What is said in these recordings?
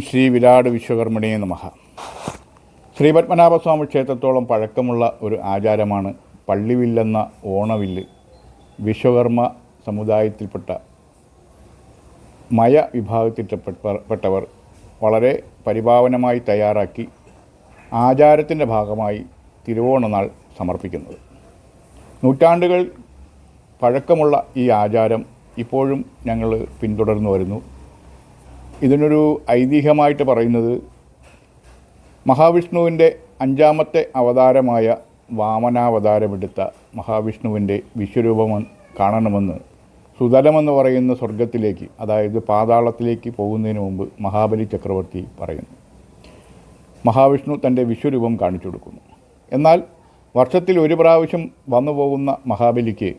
ശ്രീ വിരാട് വിശ്വകർമ്മണേ നമഃ. ശ്രീ പത്മനാഭസ്വാമി ക്ഷേത്രത്തോളം പഴക്കമുള്ള ഒരു ആചാരമാണ് പള്ളിവില്ലെന്ന ഓണവില്ല്. വിശ്വകർമ്മ സമുദായത്തിൽപ്പെട്ട മയ വിഭാഗത്തിൽപ്പെട്ടവർ വളരെ പരിപാവനമായി തയ്യാറാക്കി ആചാരത്തിൻ്റെ ഭാഗമായി തിരുവോണനാൾ സമർപ്പിക്കുന്നത്. നൂറ്റാണ്ടുകൾ പഴക്കമുള്ള ഈ ആചാരം ഇപ്പോഴും ഞങ്ങൾ പിന്തുടർന്നു വരുന്നു. ഇതിനൊരു ഐതിഹ്യമായിട്ട് പറയുന്നത് മഹാവിഷ്ണുവിൻ്റെ 5ാമത്തെ അവതാരമായ വാമനാവതാരമെടുത്ത മഹാവിഷ്ണുവിൻ്റെ വിശ്വരൂപം കാണണമെന്ന് സുതലമെന്ന് പറയുന്ന സ്വർഗത്തിലേക്ക്, അതായത് പാതാളത്തിലേക്ക് പോകുന്നതിന് മുമ്പ് മഹാബലി ചക്രവർത്തി പറയുന്നു. മഹാവിഷ്ണു തൻ്റെ വിശ്വരൂപം കാണിച്ചു കൊടുക്കുന്നു. എന്നാൽ വർഷത്തിൽ ഒരു പ്രാവശ്യം വന്നു പോകുന്ന മഹാബലിക്ക്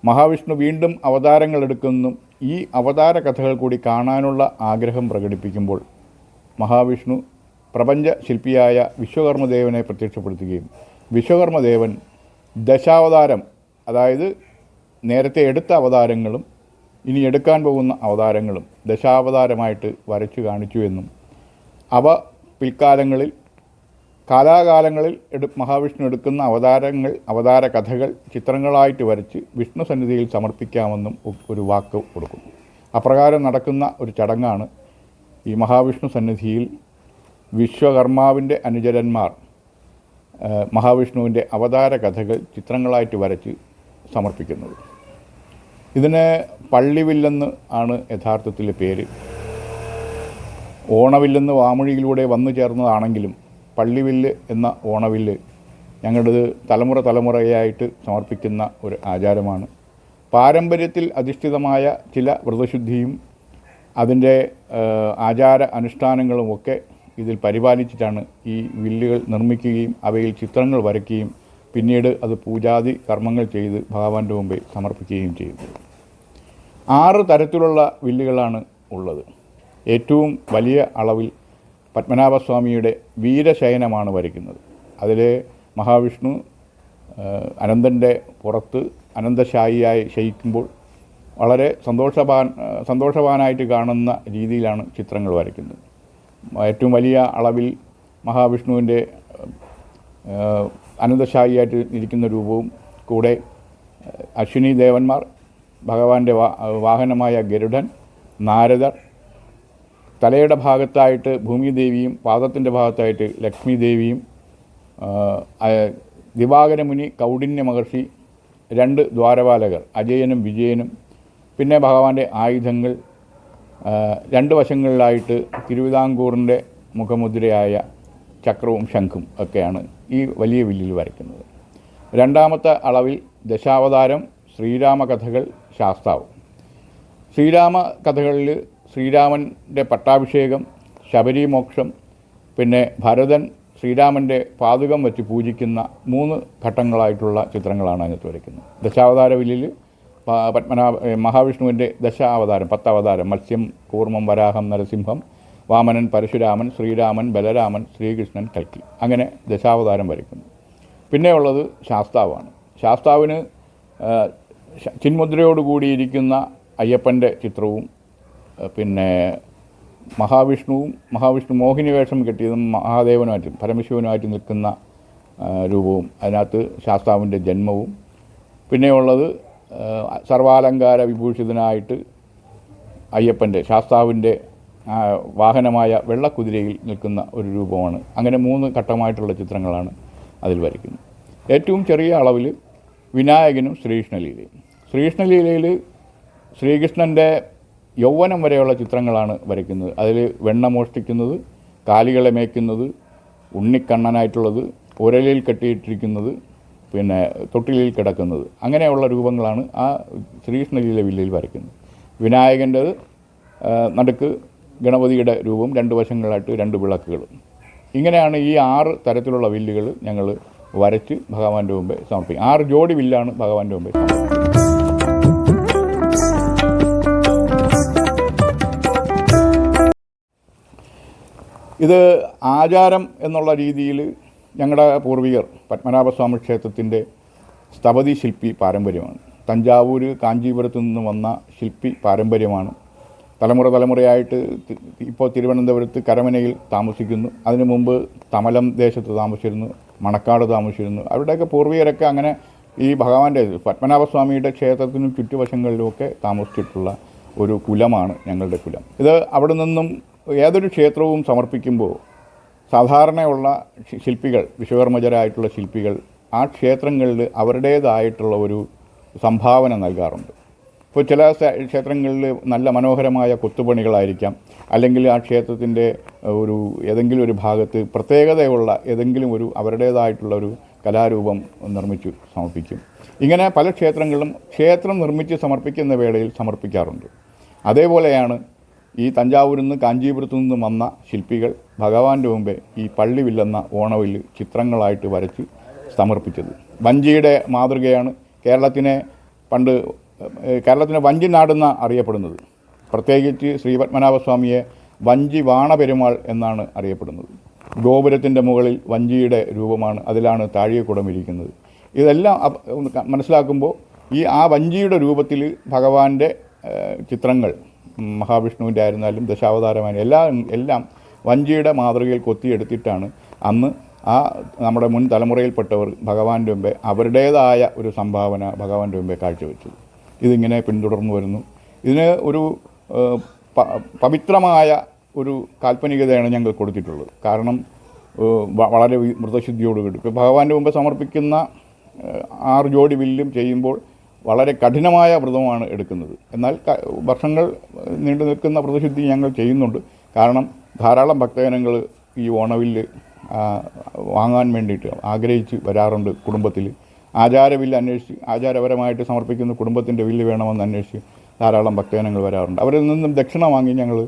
മഹാവിഷ്ണു വീണ്ടും അവതാരങ്ങൾ എടുക്കുന്നു. ഈ അവതാര കഥകൾ കൂടി കാണാനുള്ള ആഗ്രഹം പ്രകടിപ്പിക്കുമ്പോൾ മഹാവിഷ്ണു പ്രപഞ്ച ശില്പിയായ വിശ്വകർമ്മദേവനെ പ്രത്യക്ഷപ്പെടുത്തുകയും വിശ്വകർമ്മദേവൻ ദശാവതാരം, അതായത് നേരത്തെ എടുത്ത അവതാരങ്ങളും ഇനി എടുക്കാൻ പോകുന്ന അവതാരങ്ങളും ദശാവതാരമായിട്ട് വരച്ചു കാണിച്ചു എന്നും അവ പിൽക്കാലങ്ങളിൽ കാലാകാലങ്ങളിൽ മഹാവിഷ്ണു എടുക്കുന്ന അവതാര കഥകൾ ചിത്രങ്ങളായിട്ട് വരച്ച് വിഷ്ണു സന്നിധിയിൽ സമർപ്പിക്കാമെന്നും ഒരു വാക്ക് കൊടുക്കുന്നു. അപ്രകാരം നടക്കുന്ന ഒരു ചടങ്ങാണ് ഈ മഹാവിഷ്ണു സന്നിധിയിൽ വിശ്വകർമാവിൻ്റെ അനുചരന്മാർ മഹാവിഷ്ണുവിൻ്റെ അവതാര കഥകൾ ചിത്രങ്ങളായിട്ട് വരച്ച് സമർപ്പിക്കുന്നത്. ഇതിന് പള്ളിവില്ലെന്ന് ആണ് യഥാർത്ഥത്തിലെ പേര്. ഓണവില്ലെന്ന് വാമൊഴിയിലൂടെ വന്നു ചേർന്നതാണെങ്കിലും പള്ളിവില്ല് എന്ന ഓണവില്ല് ഞങ്ങളുടേത് തലമുറയായിട്ട് സമർപ്പിക്കുന്ന ഒരു ആചാരമാണ്. പാരമ്പര്യത്തിൽ അധിഷ്ഠിതമായ ചില വ്രതശുദ്ധിയും അതിൻ്റെ ആചാര അനുഷ്ഠാനങ്ങളുമൊക്കെ ഇതിൽ പരിപാലിച്ചിട്ടാണ് ഈ വില്ലുകൾ നിർമ്മിക്കുകയും അവയിൽ ചിത്രങ്ങൾ വരയ്ക്കുകയും പിന്നീട് അത് പൂജാതി കർമ്മങ്ങൾ ചെയ്ത് ഭഗവാന്റെ മുമ്പേ സമർപ്പിക്കുകയും ചെയ്യുന്നത്. 6 തരത്തിലുള്ള വില്ലുകളാണ് ഉള്ളത്. ഏറ്റവും വലിയ അളവിൽ പത്മനാഭസ്വാമിയുടെ വീരശയനമാണ് വരയ്ക്കുന്നത്. അതിൽ മഹാവിഷ്ണു അനന്തൻ്റെ പുറത്ത് അനന്തശായിയായി ശയിക്കുമ്പോൾ വളരെ സന്തോഷവാനായിട്ട് കാണുന്ന രീതിയിലാണ് ചിത്രങ്ങൾ വരയ്ക്കുന്നത്. ഏറ്റവും വലിയ അളവിൽ മഹാവിഷ്ണുവിൻ്റെ അനന്തശായിയായിട്ട് ഇരിക്കുന്ന രൂപവും കൂടെ അശ്വിനി ദേവന്മാർ, ഭഗവാന്റെ വാഹനമായ ഗരുഡൻ, നാരദർ, തലയുടെ ഭാഗത്തായിട്ട് ഭൂമിദേവിയും പാദത്തിൻ്റെ ഭാഗത്തായിട്ട് ലക്ഷ്മി ദേവിയും, ദിവാകരമുനി, കൗടിന്യ മഹർഷി, 2 ദ്വാരപാലകർ അജയനും വിജയനും, പിന്നെ ഭഗവാന്റെ ആയുധങ്ങൾ, 2 വശങ്ങളിലായിട്ട് തിരുവിതാംകൂറിൻ്റെ മുഖമുദ്രയായ ചക്രവും ശംഖും ഒക്കെയാണ് ഈ വലിയ വില്ലിൽ വരയ്ക്കുന്നത്. 2ാമത്തെ അളവിൽ ദശാവതാരം, ശ്രീരാമകഥകൾ, ശാസ്താവ്. ശ്രീരാമ കഥകളിൽ ശ്രീരാമൻ്റെ പട്ടാഭിഷേകം, ശബരിമോക്ഷം, പിന്നെ ഭരതൻ ശ്രീരാമൻ്റെ പാദുകം വെച്ച് പൂജിക്കുന്ന 3 ഘട്ടങ്ങളായിട്ടുള്ള ചിത്രങ്ങളാണ് അതിനകത്ത് വരയ്ക്കുന്നത്. ദശാവതാര വില്ലിൽ മഹാവിഷ്ണുവിൻ്റെ ദശാവതാരം, 10 അവതാരം, മത്സ്യം, കൂർമ്മം, വരാഹം, നരസിംഹം, വാമനൻ, പരശുരാമൻ, ശ്രീരാമൻ, ബലരാമൻ, ശ്രീകൃഷ്ണൻ, കൽക്കി, അങ്ങനെ ദശാവതാരം വരയ്ക്കുന്നു. പിന്നെ ഉള്ളത് ശാസ്താവാണ്. ശാസ്താവിന് ചിന്മുദ്രയോടുകൂടിയിരിക്കുന്ന അയ്യപ്പൻ്റെ ചിത്രവും പിന്നെ മഹാവിഷ്ണു മോഹിനി വേഷം കെട്ടിയതും മഹാദേവനുമായിട്ട് പരമശിവനുമായിട്ട് നിൽക്കുന്ന രൂപവും, അതിനകത്ത് ശാസ്താവിൻ്റെ ജന്മവും, പിന്നെയുള്ളത് സർവാലങ്കാര വിഭൂഷിതനായിട്ട് അയ്യപ്പൻ്റെ ശാസ്താവിൻ്റെ വാഹനമായ വെള്ളക്കുതിരയിൽ നിൽക്കുന്ന ഒരു രൂപമാണ്. അങ്ങനെ 3 ഘട്ടമായിട്ടുള്ള ചിത്രങ്ങളാണ് അതിൽ വരയ്ക്കുന്നത്. ഏറ്റവും ചെറിയ അളവിൽ വിനായകനും ശ്രീകൃഷ്ണലീലയും. ശ്രീകൃഷ്ണലീലയിൽ ശ്രീകൃഷ്ണൻ്റെ യൗവനം വരെയുള്ള ചിത്രങ്ങളാണ് വരയ്ക്കുന്നത്. അതിൽ വെണ്ണ മോഷ്ടിക്കുന്നത്, കാലികളെ മേയ്ക്കുന്നത്, ഉണ്ണിക്കണ്ണനായിട്ടുള്ളത്, ഉരലിൽ കെട്ടിയിട്ടിരിക്കുന്നത്, പിന്നെ തൊട്ടിലിൽ കിടക്കുന്നത്, അങ്ങനെയുള്ള രൂപങ്ങളാണ് ആ ശ്രീകൃഷ്ണലീല വില്ലിൽ വരയ്ക്കുന്നത്. വിനായകൻ്റെത് നടുക്ക് ഗണപതിയുടെ രൂപം, 2 വശങ്ങളായിട്ട് 2 വിളക്കുകളും. ഇങ്ങനെയാണ് ഈ 6 തരത്തിലുള്ള വില്ലുകൾ ഞങ്ങൾ വരച്ച് ഭഗവാന്റെ മുമ്പേ സമർപ്പിക്കും. 6 ജോഡി വില്ലാണ് ഭഗവാന്റെ മുമ്പേ സമർപ്പിക്കുന്നത്. ഇത് ആചാരം എന്നുള്ള രീതിയിൽ ഞങ്ങളുടെ പൂർവികർ പത്മനാഭസ്വാമി ക്ഷേത്രത്തിൻ്റെ സ്ഥപതി ശില്പി പാരമ്പര്യമാണ്. തഞ്ചാവൂർ, കാഞ്ചീപുരത്തു നിന്ന് വന്ന ശില്പി പാരമ്പര്യമാണ്. തലമുറയായിട്ട് ഇപ്പോൾ തിരുവനന്തപുരത്ത് കരമനയിൽ താമസിക്കുന്നു. അതിനു മുമ്പ് തമലം ദേശത്ത് താമസിച്ചിരുന്നു, മണക്കാട് താമസിച്ചിരുന്നു. അവരുടെയൊക്കെ പൂർവികരൊക്കെ അങ്ങനെ ഈ ഭഗവാന്റെ പത്മനാഭസ്വാമിയുടെ ക്ഷേത്രത്തിനും ചുറ്റുവശങ്ങളിലുമൊക്കെ താമസിച്ചിട്ടുള്ള ഒരു കുലമാണ് ഞങ്ങളുടെ കുലം. ഇത് അവിടെ നിന്നും ഏതൊരു ക്ഷേത്രവും സമർപ്പിക്കുമ്പോൾ സാധാരണയുള്ള ശില്പികൾ, വിശ്വകർമ്മജരായിട്ടുള്ള ശില്പികൾ ആ ക്ഷേത്രങ്ങളിൽ അവരുടേതായിട്ടുള്ള ഒരു സംഭാവന നൽകാറുണ്ട്. ഇപ്പോൾ ചില ക്ഷേത്രങ്ങളിൽ നല്ല മനോഹരമായ കൊത്തുപണികളായിരിക്കാം, അല്ലെങ്കിൽ ആ ക്ഷേത്രത്തിൻ്റെ ഏതെങ്കിലും ഒരു ഭാഗത്ത് പ്രത്യേകതയുള്ള ഏതെങ്കിലും അവരുടേതായിട്ടുള്ള ഒരു കലാരൂപം നിർമ്മിച്ച് സമർപ്പിക്കും. ഇങ്ങനെ പല ക്ഷേത്രങ്ങളിലും ക്ഷേത്രം നിർമ്മിച്ച് സമർപ്പിക്കുന്ന വേളയിൽ സമർപ്പിക്കാറുണ്ട്. അതേപോലെയാണ് ഈ തഞ്ചാവൂരിൽ നിന്ന് കാഞ്ചീപുരത്തു നിന്നും വന്ന ശില്പികൾ ഭഗവാന്റെ മുമ്പേ ഈ പള്ളിവില്ലെന്ന ഓണവില്ല് ചിത്രങ്ങളായിട്ട് വരച്ച് സമർപ്പിച്ചത്. വഞ്ചിയുടെ മാതൃകയാണ് കേരളത്തിനെ വഞ്ചി നാടെന്ന് അറിയപ്പെടുന്നത്. പ്രത്യേകിച്ച് ശ്രീപത്മനാഭസ്വാമിയെ വഞ്ചി വാണപെരുമാൾ എന്നാണ് അറിയപ്പെടുന്നത്. ഗോപുരത്തിൻ്റെ മുകളിൽ വഞ്ചിയുടെ രൂപമാണ്, അതിലാണ് താഴികക്കുടം ഇരിക്കുന്നത്. ഇതെല്ലാം മനസ്സിലാക്കുമ്പോൾ ആ വഞ്ചിയുടെ രൂപത്തിൽ ഭഗവാന്റെ ചിത്രങ്ങൾ, മഹാവിഷ്ണുവിൻ്റെ ആയിരുന്നാലും ദശാവതാരമായ എല്ലാം വഞ്ചിയുടെ മാതൃകയിൽ കൊത്തിയെടുത്തിട്ടാണ് അന്ന് നമ്മുടെ മുൻ തലമുറയിൽപ്പെട്ടവർ ഭഗവാന്റെ മുമ്പേ അവരുടേതായ ഒരു സംഭാവന ഭഗവാന്റെ മുമ്പേ കാഴ്ചവെച്ചത്. ഇതിങ്ങനെ പിന്തുടർന്നു വരുന്നു. ഇതിന് ഒരു പവിത്രമായ ഒരു കാൽപ്പനികതയാണ് ഞങ്ങൾ കൊടുത്തിട്ടുള്ളത്. കാരണം വളരെ വ്രതശുദ്ധിയോടുകൂടി ഇപ്പോൾ ഭഗവാന്റെ മുമ്പ് സമർപ്പിക്കുന്ന 6 ജോഡി വില്ലും ചെയ്യുമ്പോൾ വളരെ കഠിനമായ വ്രതമാണ് എടുക്കുന്നത്. എന്നാൽ വർഷങ്ങൾ നീണ്ടു നിൽക്കുന്ന വ്രതശുദ്ധി ഞങ്ങൾ ചെയ്യുന്നുണ്ട്. കാരണം ധാരാളം ഭക്തജനങ്ങൾ ഈ ഓണവില്ല് വാങ്ങാൻ വേണ്ടിയിട്ട് ആഗ്രഹിച്ച് വരാറുണ്ട്. കുടുംബത്തിൽ ആചാരവില്ല് അന്വേഷിച്ച്, ആചാരപരമായിട്ട് സമർപ്പിക്കുന്ന കുടുംബത്തിൻ്റെ വില്ല് വേണമെന്ന് അന്വേഷിച്ച് ധാരാളം ഭക്തജനങ്ങൾ വരാറുണ്ട്. അവരിൽ നിന്നും ദക്ഷിണ വാങ്ങി ഞങ്ങൾ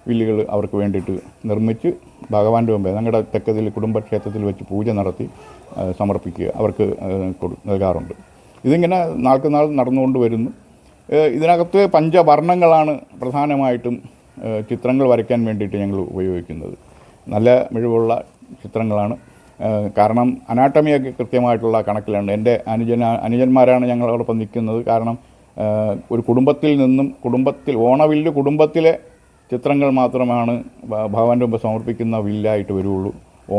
വില്ലുകൾ അവർക്ക് വേണ്ടിയിട്ട് നിർമ്മിച്ച് ഭഗവാന്റെ മുമ്പേ ഞങ്ങളുടെ തെക്കതിൽ കുടുംബക്ഷേത്രത്തിൽ വെച്ച് പൂജ നടത്തി സമർപ്പിക്കുക, അവർക്ക് നൽകാറുണ്ട്. ഇതിങ്ങനെ നാൾക്ക് നാൾ നടന്നുകൊണ്ട് വരുന്നു. ഇതിനകത്ത് പഞ്ചവർണ്ണങ്ങളാണ് പ്രധാനമായിട്ടും ചിത്രങ്ങൾ വരയ്ക്കാൻ വേണ്ടിയിട്ട് ഞങ്ങൾ ഉപയോഗിക്കുന്നത്. നല്ല മിഴിവുള്ള ചിത്രങ്ങളാണ്. കാരണം അനാട്ടമിയൊക്കെ കൃത്യമായിട്ടുള്ള കണക്കിലാണ്. എൻ്റെ അനുജന്മാരാണ് ഞങ്ങളോടൊപ്പം നിൽക്കുന്നത്. കാരണം ഒരു കുടുംബത്തിൽ നിന്നും ഓണവില്ല് കുടുംബത്തിലെ ചിത്രങ്ങൾ മാത്രമാണ് ഭഗവാന്റെ മുമ്പ് സമർപ്പിക്കുന്ന വില്ലായിട്ട് വരുള്ളൂ.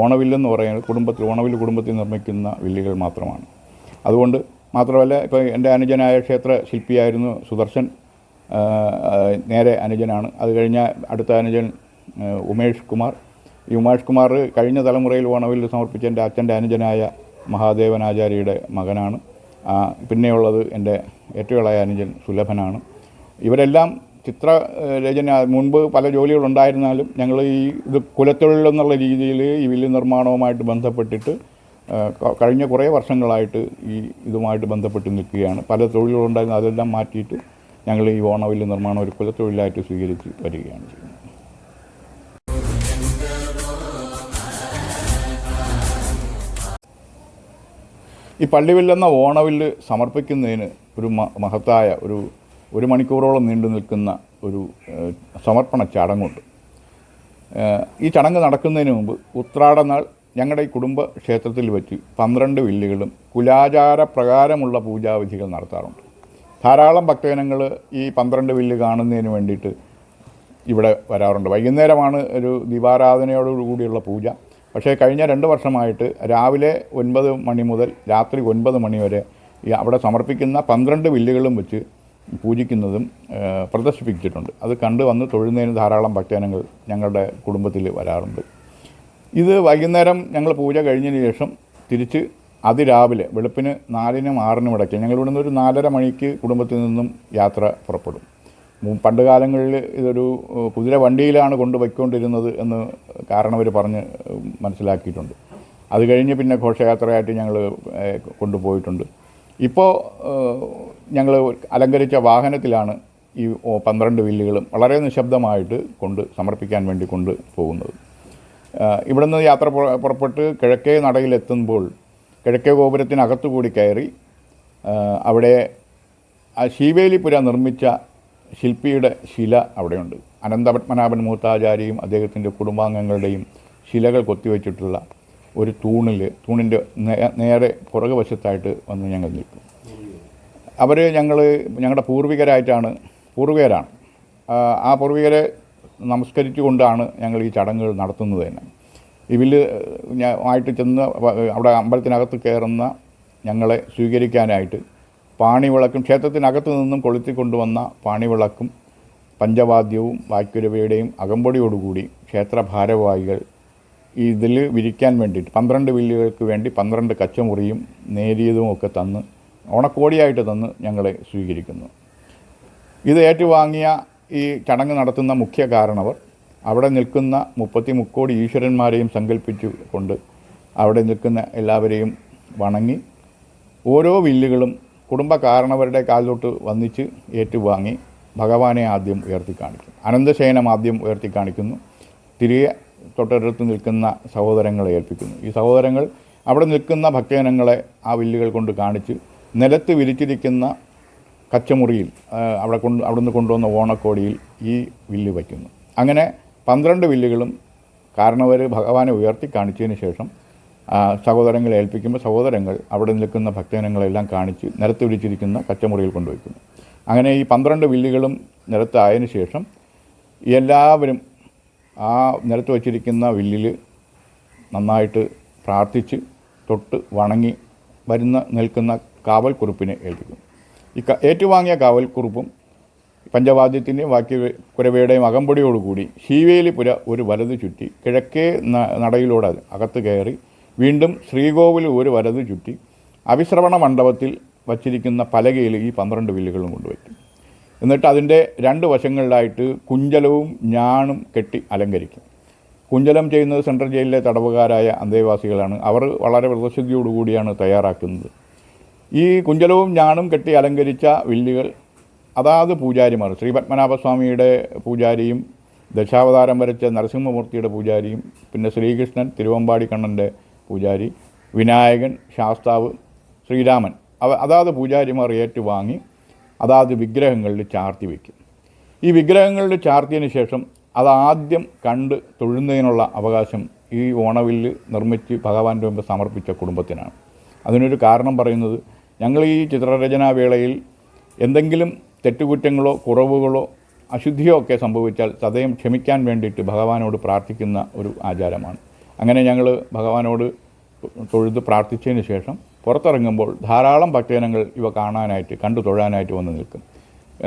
ഓണവില്ലെന്ന് പറയുന്നത് ഓണവില്ല് കുടുംബത്തിൽ നിർമ്മിക്കുന്ന വില്ലുകൾ മാത്രമാണ്. അതുകൊണ്ട് മാത്രമല്ല, ഇപ്പോൾ എൻ്റെ അനുജനായ ക്ഷേത്ര ശില്പിയായിരുന്നു സുദർശൻ, നേരെ അനുജനാണ്. അത് കഴിഞ്ഞ അടുത്ത അനുജൻ ഉമേഷ് കുമാർ. ഈ ഉമേഷ് കുമാർ കഴിഞ്ഞ തലമുറയിൽ ഓണവില്ല് സമർപ്പിച്ച എൻ്റെ അച്ഛൻ്റെ അനുജനായ മഹാദേവനാചാര്യയുടെ മകനാണ്. പിന്നെയുള്ളത് എൻ്റെ ഏറ്റവും ഇളയ അനുജൻ സുലഭനാണ്. ഇവരെല്ലാം ചിത്രരചന മുൻപ് പല ജോലികളുണ്ടായിരുന്നാലും ഞങ്ങൾ ഇത് കുലത്തൊഴിലെന്നുള്ള രീതിയിൽ ഈ വില്ല് നിർമ്മാണവുമായിട്ട് ബന്ധപ്പെട്ടിട്ട് കഴിഞ്ഞ കുറേ വർഷങ്ങളായിട്ട് ഇതുമായിട്ട് ബന്ധപ്പെട്ട് നിൽക്കുകയാണ്. പല തൊഴിലുകളുണ്ടായിരുന്നു, അതെല്ലാം മാറ്റിയിട്ട് ഞങ്ങൾ ഈ ഓണവില്ല് നിർമ്മാണം ഒരു കുലത്തൊഴിലായിട്ട് സ്വീകരിച്ച് വരികയാണ് ചെയ്യുന്നത്. ഈ പള്ളിവില്ലെന്ന ഓണവില്ല് സമർപ്പിക്കുന്നതിന് ഒരു മഹത്തായ ഒരു മണിക്കൂറോളം നീണ്ടു നിൽക്കുന്ന ഒരു സമർപ്പണ ചടങ്ങുണ്ട്. ഈ ചടങ്ങ് നടക്കുന്നതിന് മുമ്പ് ഉത്രാടനാൾ ഞങ്ങളുടെ ഈ കുടുംബ ക്ഷേത്രത്തിൽ വെച്ച് 12 വില്ലുകളും കുലാചാര പ്രകാരമുള്ള പൂജാവിധികൾ നടത്താറുണ്ട്. ധാരാളം ഭക്തജനങ്ങൾ ഈ 12 വില്ല് കാണുന്നതിന് വേണ്ടിയിട്ട് ഇവിടെ വരാറുണ്ട്. വൈകുന്നേരമാണ് ഒരു ദീപാരാധനയോടുകൂടിയുള്ള പൂജ. പക്ഷേ കഴിഞ്ഞ 2 വർഷമായിട്ട് രാവിലെ 9 മണി മുതൽ രാത്രി 9 മണി വരെ അവിടെ സമർപ്പിക്കുന്ന 12 വില്ലുകളും വെച്ച് പൂജിക്കുന്നതും പ്രദർശിപ്പിച്ചിട്ടുണ്ട്. അത് കണ്ടു വന്ന് തൊഴുന്നതിന് ധാരാളം ഭക്തജനങ്ങൾ ഞങ്ങളുടെ കുടുംബത്തിൽ വരാറുണ്ട്. ഇത് വൈകുന്നേരം ഞങ്ങൾ പൂജ കഴിഞ്ഞതിന് ശേഷം തിരിച്ച് അതിരാവിലെ വെളുപ്പിന് 4-നും 6-നും ഇടയ്ക്ക് ഞങ്ങൾ ഇവിടുന്ന് ഒരു 4:30 മണിക്ക് കുടുംബത്തിൽ നിന്നും യാത്ര പുറപ്പെടും. പണ്ട് കാലങ്ങളിൽ ഇതൊരു കുതിര വണ്ടിയിലാണ് കൊണ്ടുപോയിക്കൊണ്ടിരുന്നത് എന്ന് കാരണവർ പറഞ്ഞ് മനസ്സിലാക്കിയിട്ടുണ്ട്. അത് കഴിഞ്ഞ് പിന്നെ ഘോഷയാത്രയായിട്ട് ഞങ്ങൾ കൊണ്ടുപോയിട്ടുണ്ട്. ഇപ്പോൾ ഞങ്ങൾ അലങ്കരിച്ച വാഹനത്തിലാണ് ഈ 12 വില്ലുകളും വളരെ നിശബ്ദമായിട്ട് സമർപ്പിക്കാൻ വേണ്ടി കൊണ്ടുപോകുന്നത്. ഇവിടുന്ന് യാത്ര പുറപ്പെട്ട് കിഴക്കേ നടയിലെത്തുമ്പോൾ കിഴക്കേ ഗോപുരത്തിനകത്തുകൂടി കയറി അവിടെ ശീവേലിപുര നിർമ്മിച്ച ശില്പിയുടെ ശില അവിടെയുണ്ട്. അനന്തപത്മനാഭൻ മൂർത്താചാര്യയും അദ്ദേഹത്തിൻ്റെ കുടുംബാംഗങ്ങളുടെയും ശിലകൾ കൊത്തിവെച്ചിട്ടുള്ള ഒരു തൂണിൻ്റെ നേരെ പുറകു വശത്തായിട്ട് വന്ന് ഞങ്ങൾ നിൽക്കും. അവർ ഞങ്ങളുടെ പൂർവികരാണ്. ആ പൂർവികരെ നമസ്കരിച്ചുകൊണ്ടാണ് ഞങ്ങൾ ഈ ചടങ്ങുകൾ നടത്തുന്നത് തന്നെ. ഈ വില്ല് ആയിട്ട് ചെന്ന് അവിടെ അമ്പലത്തിനകത്ത് കയറുന്ന ഞങ്ങളെ സ്വീകരിക്കാനായിട്ട് പാണിവിളക്കും ക്ഷേത്രത്തിനകത്തു നിന്നും കൊളുത്തിക്കൊണ്ടുവന്ന പാണിവിളക്കും പഞ്ചവാദ്യവും വായ്ക്കുരവയുടെയും അകമ്പടിയോടുകൂടി ക്ഷേത്ര ഭാരവാഹികൾ ഇതിൽ വിരിക്കാൻ വേണ്ടിയിട്ട് 12 വില്ലുകൾക്ക് വേണ്ടി 12 കച്ചമുറിയും നേരിയതും ഒക്കെ തന്ന് ഓണക്കോടിയായിട്ട് തന്ന് ഞങ്ങളെ സ്വീകരിക്കുന്നു. ഇത് ഏറ്റുവാങ്ങിയ ഈ ചടങ്ങ് നടത്തുന്ന മുഖ്യ കാരണവർ അവിടെ നിൽക്കുന്ന 30 മുക്കോടി ഈശ്വരന്മാരെയും സങ്കല്പിച്ചു കൊണ്ട് അവിടെ നിൽക്കുന്ന എല്ലാവരെയും വണങ്ങി ഓരോ വില്ലുകളും കുടുംബ കാരണവരുടെ കാലിലോട്ട് വന്നിച്ച് ഏറ്റുവാങ്ങി ഭഗവാനെ ആദ്യം ഉയർത്തിക്കാണിക്കും. അനന്തശയനം ആദ്യം ഉയർത്തിക്കാണിക്കുന്നു. തിരികെ തൊട്ടടുത്ത് നിൽക്കുന്ന സഹോദരങ്ങളെ ഏൽപ്പിക്കുന്നു. ഈ സഹോദരങ്ങൾ അവിടെ നിൽക്കുന്ന ഭക്തജനങ്ങളെ ആ വില്ലുകൾ കൊണ്ട് കാണിച്ച് നിലത്ത് വിരിച്ചിരിക്കുന്ന കച്ചമുറിയിൽ അവിടുന്ന് കൊണ്ടുവന്ന ഓണക്കോടിയിൽ ഈ വില്ല് വയ്ക്കുന്നു. അങ്ങനെ 12 വില്ലുകളും കാരണവർ ഭഗവാനെ ഉയർത്തി കാണിച്ചതിന് ശേഷം സഹോദരങ്ങളെ ഏൽപ്പിക്കുമ്പോൾ സഹോദരങ്ങൾ അവിടെ നിൽക്കുന്ന ഭക്തജനങ്ങളെല്ലാം കാണിച്ച് നിലത്ത് വിരിച്ചിരിക്കുന്ന കച്ചമുറിയിൽ കൊണ്ടുവയ്ക്കുന്നു. അങ്ങനെ ഈ 12 വില്ലുകളും നിലത്തായതിനു ശേഷം എല്ലാവരും ആ നിലത്ത് വച്ചിരിക്കുന്ന വില്ലിൽ നന്നായിട്ട് പ്രാർത്ഥിച്ച് തൊട്ട് വണങ്ങി നിൽക്കുന്ന കാവൽക്കുറുപ്പിനെ ഏൽപ്പിക്കും. ഈ ഏറ്റുവാങ്ങിയ കാവൽക്കുറുപ്പും പഞ്ചവാദ്യത്തിൻ്റെയും കുരവയുടെയും അകമ്പടിയോടുകൂടി ശീവേലിപുര ഒരു വലത് ചുറ്റി കിഴക്കേ നടയിലൂടെ അകത്ത് കയറി വീണ്ടും ശ്രീകോവിൽ ഒരു വലത് ചുറ്റി അവിശ്രവണ മണ്ഡപത്തിൽ വച്ചിരിക്കുന്ന പലകയിൽ ഈ 12 വില്ലുകളും കൊണ്ടുവയ്ക്കും. എന്നിട്ട് അതിൻ്റെ 2 വശങ്ങളിലായിട്ട് കുഞ്ചലവും ഞാണും കെട്ടി അലങ്കരിക്കും. കുഞ്ചലം ചെയ്യുന്നത് സെൻട്രൽ ജയിലിലെ തടവുകാരായ അന്തേവാസികളാണ്. അവർ വളരെ വ്രതശുദ്ധിയോടുകൂടിയാണ് തയ്യാറാക്കുന്നത്. ഈ കുഞ്ചലവും ഞാണും കെട്ടി അലങ്കരിച്ച വില്ലുകൾ അതാത് പൂജാരിമാർ, ശ്രീ പത്മനാഭസ്വാമിയുടെ പൂജാരിയും ദശാവതാരം വരച്ച നരസിംഹമൂർത്തിയുടെ പൂജാരിയും പിന്നെ ശ്രീകൃഷ്ണൻ തിരുവമ്പാടി കണ്ണൻ്റെ പൂജാരി, വിനായകൻ, ശാസ്താവ്, ശ്രീരാമൻ അതാത് പൂജാരിമാർ ഏറ്റുവാങ്ങി അതാത് വിഗ്രഹങ്ങളിൽ ചാർത്തി വയ്ക്കും. ഈ വിഗ്രഹങ്ങളിൽ ചാർത്തിയതിന് ശേഷം അതാദ്യം കണ്ട് തൊഴുന്നതിനുള്ള അവകാശം ഈ ഓണവില്ല് നിർമ്മിച്ച് ഭഗവാന്റെ മുമ്പ് സമർപ്പിച്ച കുടുംബത്തിനാണ്. അതിനൊരു കാരണം പറയുന്നത്, ഞങ്ങൾ ഈ ചിത്രരചനാ വേളയിൽ എന്തെങ്കിലും തെറ്റുകുറ്റങ്ങളോ കുറവുകളോ അശുദ്ധിയോ ഒക്കെ സംഭവിച്ചാൽ സദയം ക്ഷമിക്കാൻ വേണ്ടിയിട്ട് ഭഗവാനോട് പ്രാർത്ഥിക്കുന്ന ഒരു ആചാരമാണ്. അങ്ങനെ ഞങ്ങൾ ഭഗവാനോട് തൊഴുത് പ്രാർത്ഥിച്ചതിന് ശേഷം പുറത്തിറങ്ങുമ്പോൾ ധാരാളം ഭക്തജനങ്ങൾ ഇവ കാണാനായിട്ട് കണ്ടു തൊഴാനായിട്ട് വന്ന് നിൽക്കും.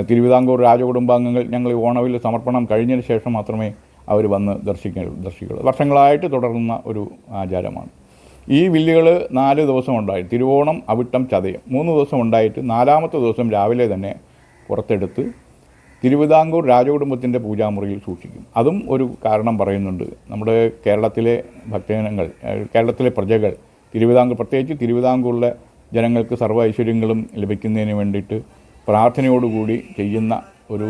തിരുവിതാംകൂർ രാജകുടുംബാംഗങ്ങൾ ഞങ്ങൾ ഓണവില്ല് സമർപ്പണം കഴിഞ്ഞതിന് ശേഷം മാത്രമേ അവർ വന്ന് ദർശിക്കുള്ളൂ. വർഷങ്ങളായിട്ട് തുടർന്ന ഒരു ആചാരമാണ്. ഈ വില്ലുകൾ 4 ദിവസം ഉണ്ടായി. തിരുവോണം, അവിട്ടം, ചതയം 3 ദിവസം ഉണ്ടായിട്ട് 4ാമത്തെ ദിവസം രാവിലെ തന്നെ പുറത്തെടുത്ത് തിരുവിതാംകൂർ രാജകുടുംബത്തിൻ്റെ പൂജാമുറിയിൽ സൂക്ഷിക്കും. അതും ഒരു കാരണം പറയുന്നുണ്ട്. നമ്മുടെ കേരളത്തിലെ ഭക്തജനങ്ങൾ, കേരളത്തിലെ പ്രജകൾ പ്രത്യേകിച്ച് തിരുവിതാംകൂറിലെ ജനങ്ങൾക്ക് സർവ്വ ഐശ്വര്യങ്ങളും ലഭിക്കുന്നതിന് വേണ്ടിയിട്ട് പ്രാർത്ഥനയോടുകൂടി ചെയ്യുന്ന ഒരു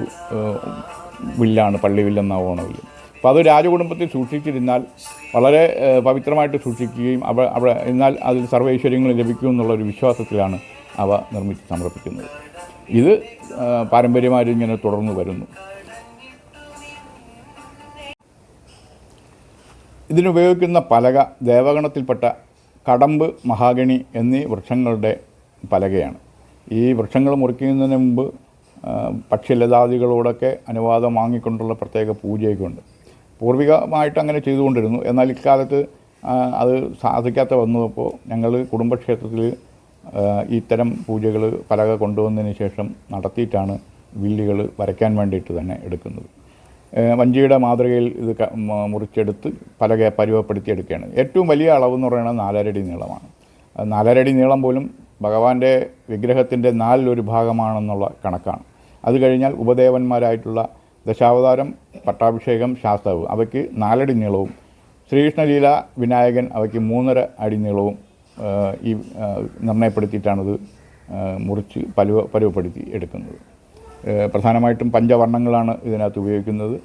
വില്ലാണ് പള്ളിവില്ലെന്ന ഓണവില്ല്. അപ്പോൾ അത് രാജകുടുംബത്തിൽ സൂക്ഷിച്ചിരുന്നാൽ വളരെ പവിത്രമായിട്ട് സൂക്ഷിക്കുകയും അവിടെ എന്നാൽ അതിൽ സർവ്വ ഐശ്വര്യങ്ങൾ ലഭിക്കുമെന്നുള്ളൊരു വിശ്വാസത്തിലാണ് അവ നിർമ്മിച്ച് സമർപ്പിക്കുന്നത്. ഇത് പാരമ്പര്യമായിട്ട് ഇങ്ങനെ തുടർന്നു വരുന്നു. ഇതിനുപയോഗിക്കുന്ന പലക ദേവഗണത്തിൽപ്പെട്ട കടമ്പ്, മഹാഗണി എന്നീ വൃക്ഷങ്ങളുടെ പലകയാണ്. ഈ വൃക്ഷങ്ങൾ മുറിക്കുന്നതിന് മുമ്പ് പക്ഷിലതാദികളോടൊക്കെ അനുവാദം വാങ്ങിക്കൊണ്ടുള്ള പ്രത്യേക പൂജയൊക്കെ ഉണ്ട്. പൂർവികമായിട്ട് അങ്ങനെ ചെയ്തുകൊണ്ടിരുന്നു. എന്നാൽ ഇക്കാലത്ത് അത് സാധിക്കാത്ത വന്നപ്പോൾ ഞങ്ങൾ കുടുംബക്ഷേത്രത്തിൽ ഇത്തരം പൂജകൾ പലക കൊണ്ടുവന്നതിന് ശേഷം നടത്തിയിട്ടാണ് വില്ലുകൾ വരയ്ക്കാൻ വേണ്ടിയിട്ട് തന്നെ എടുക്കുന്നത്. വഞ്ചിയുടെ മാതൃകയിൽ ഇത് മുറിച്ചെടുത്ത് പലക പരുവപ്പെടുത്തിയെടുക്കുകയാണ്. ഏറ്റവും വലിയ അളവെന്ന് പറയുന്നത് 4.5 അടി നീളമാണ്. 4.5 അടി നീളം പോലും ഭഗവാന്റെ വിഗ്രഹത്തിൻ്റെ 4/1 ഭാഗമാണെന്നുള്ള കണക്കാണ്. അത് കഴിഞ്ഞാൽ ഉപദേവന്മാരായിട്ടുള്ള ദശാവതാരം, പട്ടാഭിഷേകം, ശാസ്താവ് അവയ്ക്ക് 4 അടി നീളവും, ശ്രീകൃഷ്ണലീല, വിനായകൻ അവയ്ക്ക് 3.5 അടി നീളവും ഈ നിർണ്ണയപ്പെടുത്തിയിട്ടാണിത് മുറിച്ച് പരുവപ്പെടുത്തി എടുക്കുന്നത്. പ്രധാനമായിട്ടും പഞ്ചവർണ്ണങ്ങളാണ് ഇതിനകത്ത് ഉപയോഗിക്കുന്നത്.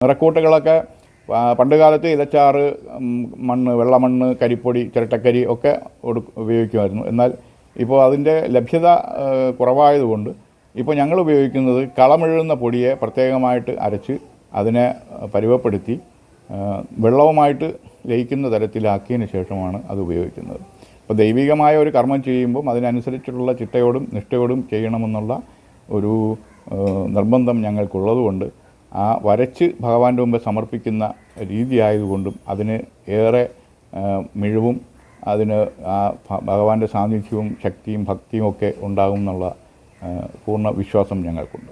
നിറക്കൂട്ടുകളൊക്കെ പണ്ടുകാലത്ത് ഇലച്ചാറ്, മണ്ണ്, വെള്ളമണ്ണ്, കരിപ്പൊടി, ചിരട്ടക്കരി ഒക്കെ ഉപയോഗിക്കുമായിരുന്നു. എന്നാൽ ഇപ്പോൾ അതിൻ്റെ ലഭ്യത കുറവായതുകൊണ്ട് ഇപ്പോൾ ഞങ്ങൾ ഉപയോഗിക്കുന്നത് കളമെഴുതുന്ന പൊടിയെ പ്രത്യേകമായിട്ട് അരച്ച് അതിനെ പരുവപ്പെടുത്തി വെള്ളവുമായിട്ട് ലയിക്കുന്ന തരത്തിലാക്കിയതിന് ശേഷമാണ് അത് ഉപയോഗിക്കുന്നത്. അപ്പോൾ ദൈവികമായ ഒരു കർമ്മം ചെയ്യുമ്പം അതിനനുസരിച്ചുള്ള ചിട്ടയോടും നിഷ്ഠയോടും ചെയ്യണമെന്നുള്ള ഒരു നിർബന്ധം ഞങ്ങൾക്കുള്ളതുകൊണ്ട് ആ വരച്ച് ഭഗവാന്റെ മുമ്പ് സമർപ്പിക്കുന്ന രീതിയായതുകൊണ്ടും അതിന് ഏറെ മിഴിവും അതിന് ആ ഭഗവാന്റെ സാന്നിധ്യവും ശക്തിയും ഭക്തിയും ഒക്കെ ഉണ്ടാകും എന്നുള്ള പൂർണ്ണ വിശ്വാസം ഞങ്ങൾക്കുണ്ട്.